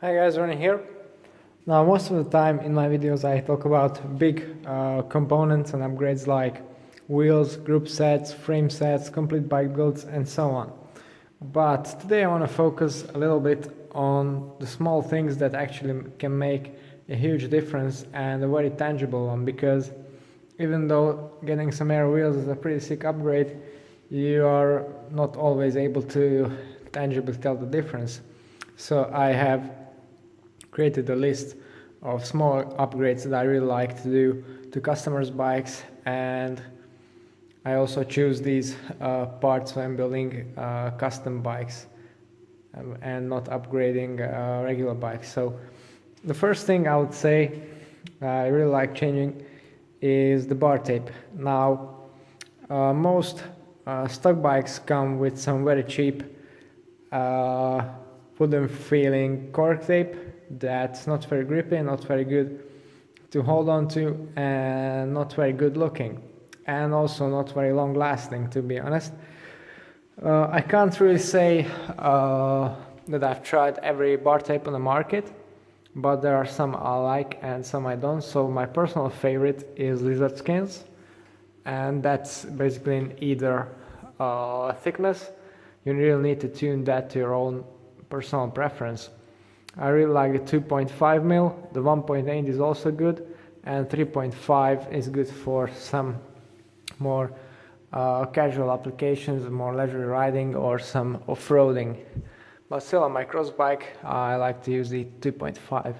Hi guys, Ronnie here. Now most of the time in my videos I talk about big components and upgrades like wheels, group sets, frame sets, complete bike builds and so on. But today I want to focus a little bit on the small things that actually can make a huge difference and a very tangible one, because even though getting some air wheels is a pretty sick upgrade, you are not always able to tangibly tell the difference. So I have created a list of small upgrades that I really like to do to customers' bikes, and I also choose these parts when building custom bikes and not upgrading regular bikes. So the first thing I would say I really like changing is the bar tape. Now most stock bikes come with some very cheap wooden feeling cork tape that's not very grippy, not very good to hold on to, and not very good looking, and also not very long lasting, to be honest. I can't really say that I've tried every bar tape on the market, but there are some I like and some I don't. So my personal favorite is lizard skins, and that's basically in either thickness. You really need to tune that to your own personal preference. I really like the 2.5 mil, the 1.8 is also good, and 3.5 is good for some more casual applications, more leisurely riding or some off-roading. But still on my cross bike I like to use the 2.5.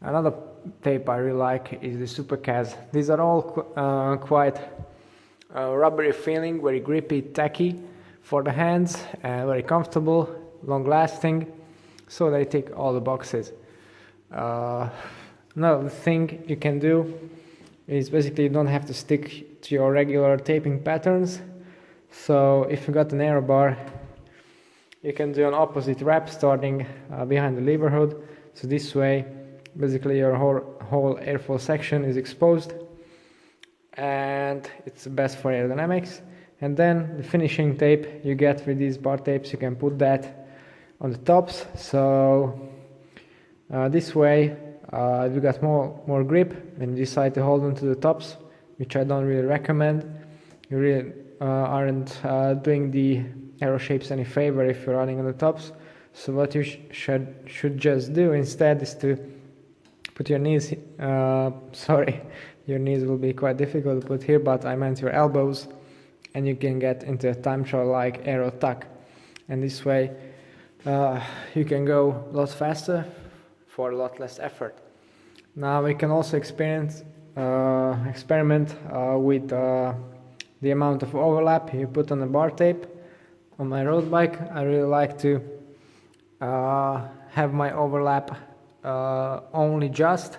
Another tape I really like is the Super Cas. These are all quite rubbery feeling, very grippy, tacky for the hands, and very comfortable, long lasting, so they tick all the boxes. Another thing you can do is basically you don't have to stick to your regular taping patterns. So if you got an aero bar, you can do an opposite wrap starting behind the lever hood. So this way basically your whole airflow section is exposed, and it's the best for aerodynamics. And then the finishing tape you get with these bar tapes, you can put that on the tops. So this way you got more grip when you decide to hold on to the tops, which I don't really recommend. You really aren't doing the aero shapes any favor if you're running on the tops. So what you should just do instead is to put your knees, sorry, your knees will be quite difficult to put here, but I meant your elbows, and you can get into a time trial like aero tuck, and this way you can go a lot faster for a lot less effort. Now we can also experiment with the amount of overlap you put on the bar tape. On my road bike I really like to have my overlap only just,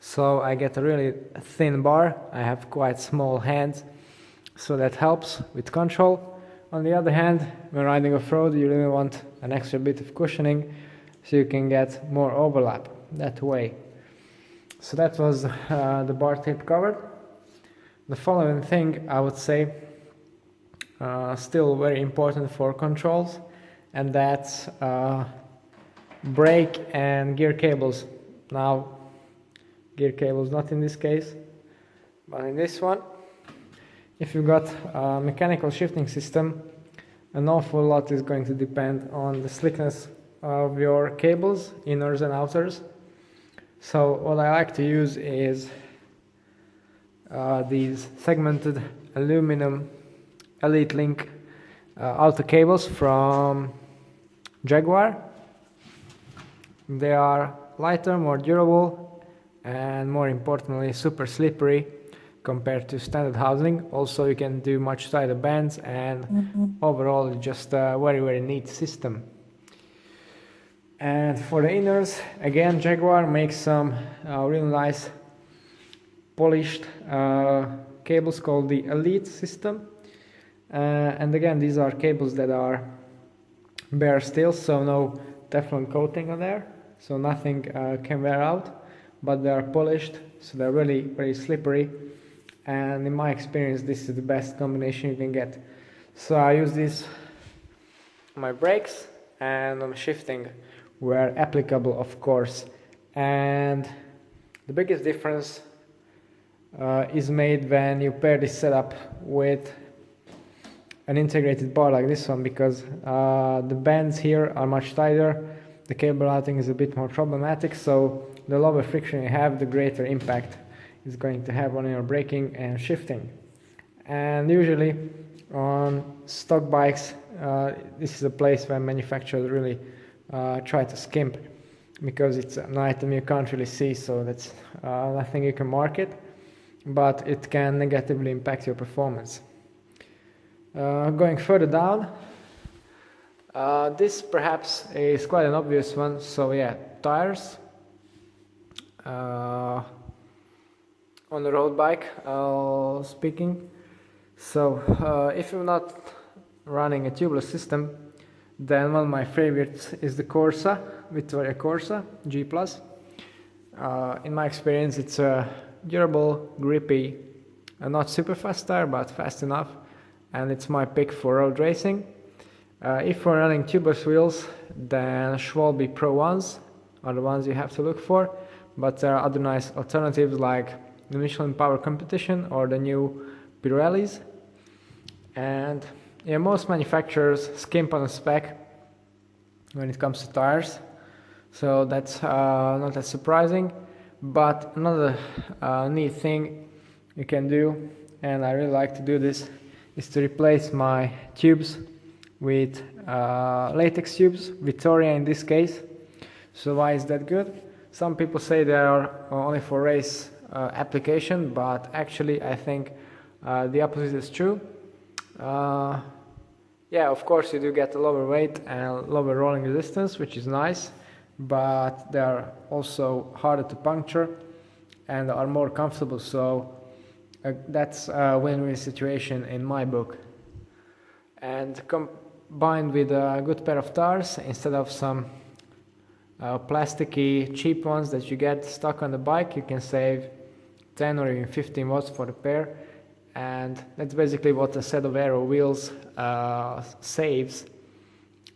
so I get a really thin bar. I have quite small hands, so that helps with control. On the other hand, when riding off-road you really want an extra bit of cushioning, so you can get more overlap that way. So that was the bar tape covered. The following thing I would say still very important for controls, and that's brake and gear cables. Now gear cables not in this case, but in this one, if you've got a mechanical shifting system, an awful lot is going to depend on the slickness of your cables, inners and outers. So what I like to use is these segmented aluminum Elite Link outer cables from Jaguar. They are lighter, more durable, and more importantly super slippery compared to standard housing. Also you can do much tighter bands, and overall just a very neat system. And for the inners, again Jaguar makes some really nice polished cables called the Elite system, and again these are cables that are bare steel, so no Teflon coating on there, so nothing can wear out, but they are polished, so they're really very slippery, and in my experience this is the best combination you can get. So I use this on my brakes and on shifting where applicable, of course. And the biggest difference is made when you pair this setup with an integrated bar like this one, because the bands here are much tighter, the cable routing is a bit more problematic, so the lower friction you have, the greater impact it's going to have on your braking and shifting. And usually on stock bikes, this is a place where manufacturers really try to skimp, because it's an item you can't really see, so that's nothing you can market, but it can negatively impact your performance. Going further down, this perhaps is quite an obvious one. So yeah, tires on the road bike speaking. So if you're not running a tubeless system, then one of my favorites is the Corsa, Vittoria Corsa G+. In my experience, it's a durable, grippy, not super fast tire, but fast enough, and it's my pick for road racing. If we're running tubeless wheels, then Schwalbe Pro 1s are the ones you have to look for, but there are other nice alternatives like the Michelin Power Competition or the new Pirellis. And yeah, most manufacturers skimp on the spec when it comes to tires, so that's not that surprising. But another neat thing you can do, and I really like to do this, is to replace my tubes with latex tubes, Vittoria in this case. So why is that good? Some people say they are only for race application, but actually I think the opposite is true. Yeah, of course you do get a lower weight and lower rolling resistance, which is nice, but they are also harder to puncture and are more comfortable, so that's a win-win situation in my book. And combined with a good pair of tires instead of some plasticky cheap ones that you get stuck on the bike, you can save 10 or even 15 watts for the pair, and that's basically what a set of aero wheels saves.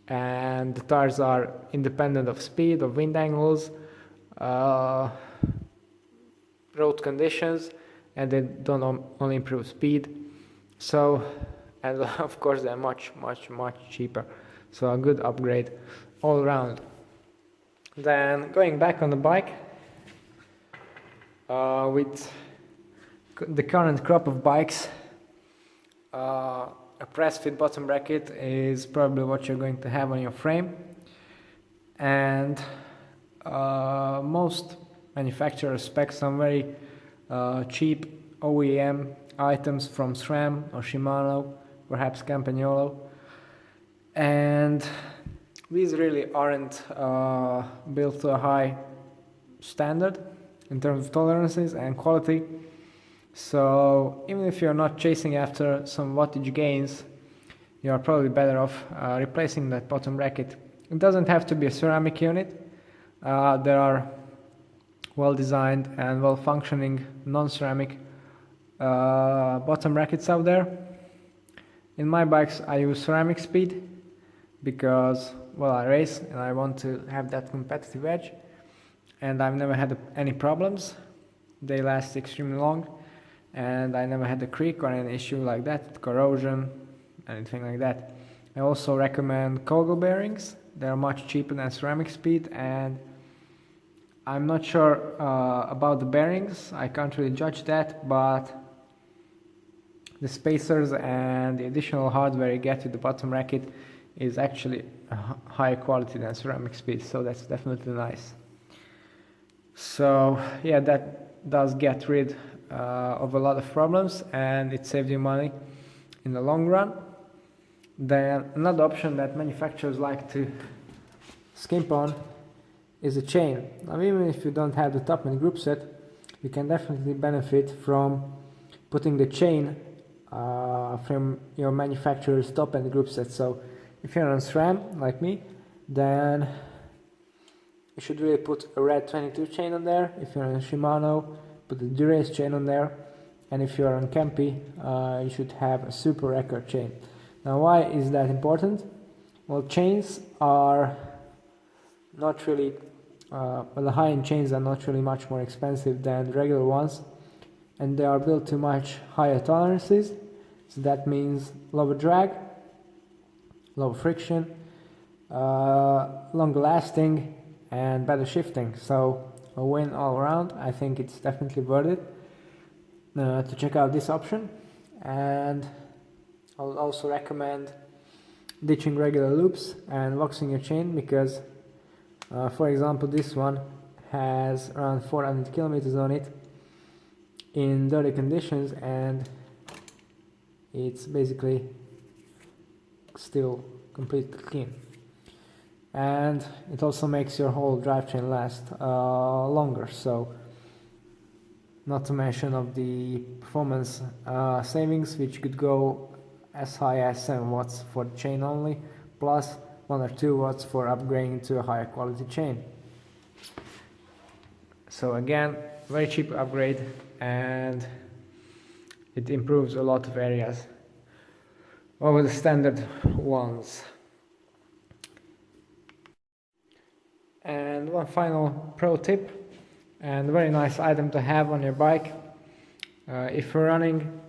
And the tires are independent of speed, of wind angles, road conditions, and they don't only improve speed. So, and of course they're much cheaper, so a good upgrade all around. Then going back on the bike, with the current crop of bikes, a press fit bottom bracket is probably what you're going to have on your frame, and most manufacturers spec some very cheap OEM items from SRAM or Shimano, perhaps Campagnolo, and these really aren't built to a high standard in terms of tolerances and quality. So even if you're not chasing after some wattage gains, you are probably better off replacing that bottom bracket. It doesn't have to be a ceramic unit. There are well-designed and well-functioning non-ceramic bottom brackets out there. In my bikes I use ceramic speed because, well, I race and I want to have that competitive edge, and I've never had any problems. They last extremely long, and I never had a creak or an issue like that, corrosion, anything like that. I also recommend Kogo bearings. They're much cheaper than ceramic speed, and I'm not sure about the bearings. I can't really judge that, but the spacers and the additional hardware you get with the bottom bracket is actually higher quality than ceramic speed, so that's definitely nice. So yeah, that does get rid of a lot of problems, and it saves you money in the long run. Then another option that manufacturers like to skimp on is a chain. Now, even if you don't have the top end group set, you can definitely benefit from putting the chain from your manufacturer's top end group set. So if you're on SRAM like me, then you should really put a red 22 chain on there. If you're on Shimano, put the Durace chain on there, and if you're on Campy, you should have a Super Record chain. Now, why is that important? Well, chains are not really, the high-end chains are not really much more expensive than regular ones, and they are built to much higher tolerances, so that means lower drag, lower friction, longer lasting, and better shifting. So a win all around. I think it's definitely worth it to check out this option, and I'll also recommend ditching regular loops and waxing your chain, because for example this one has around 400 kilometers on it in dirty conditions, and it's basically still completely clean, and it also makes your whole drivetrain last longer. So not to mention of the performance savings, which could go as high as 7 watts for the chain only, plus 1 or 2 watts for upgrading to a higher quality chain. So again, very cheap upgrade, and it improves a lot of areas over the standard ones. And one final pro tip, and a very nice item to have on your bike. If you're running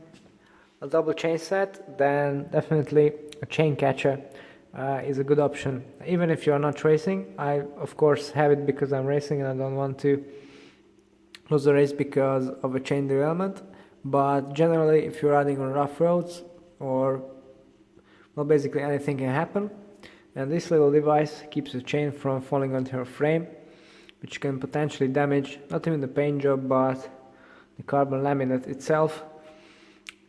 a double chain set, then definitely a chain catcher is a good option. Even if you're not racing, I of course have it because I'm racing and I don't want to lose the race because of a chain derailment. But generally, if you're riding on rough roads, or well, basically anything can happen, and this little device keeps the chain from falling onto your frame, which can potentially damage not even the paint job but the carbon laminate itself,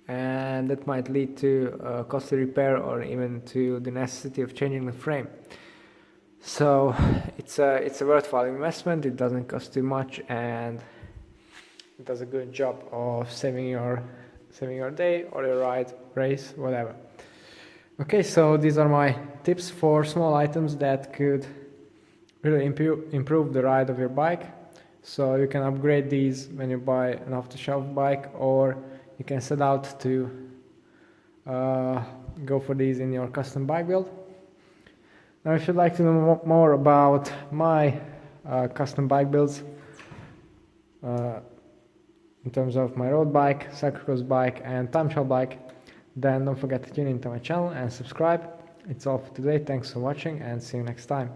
and that might lead to a costly repair or even to the necessity of changing the frame. So it's a worthwhile investment. It doesn't cost too much, and it does a good job of saving your day or your ride, race, whatever. Okay, so these are my tips for small items that could really improve the ride of your bike. So you can upgrade these when you buy an off-the-shelf bike, or you can set out to go for these in your custom bike build. Now, if you'd like to know more about my custom bike builds, in terms of my road bike, cyclocross bike, and time trial bike, then don't forget to tune into my channel and subscribe. It's all for today. Thanks for watching, and see you next time.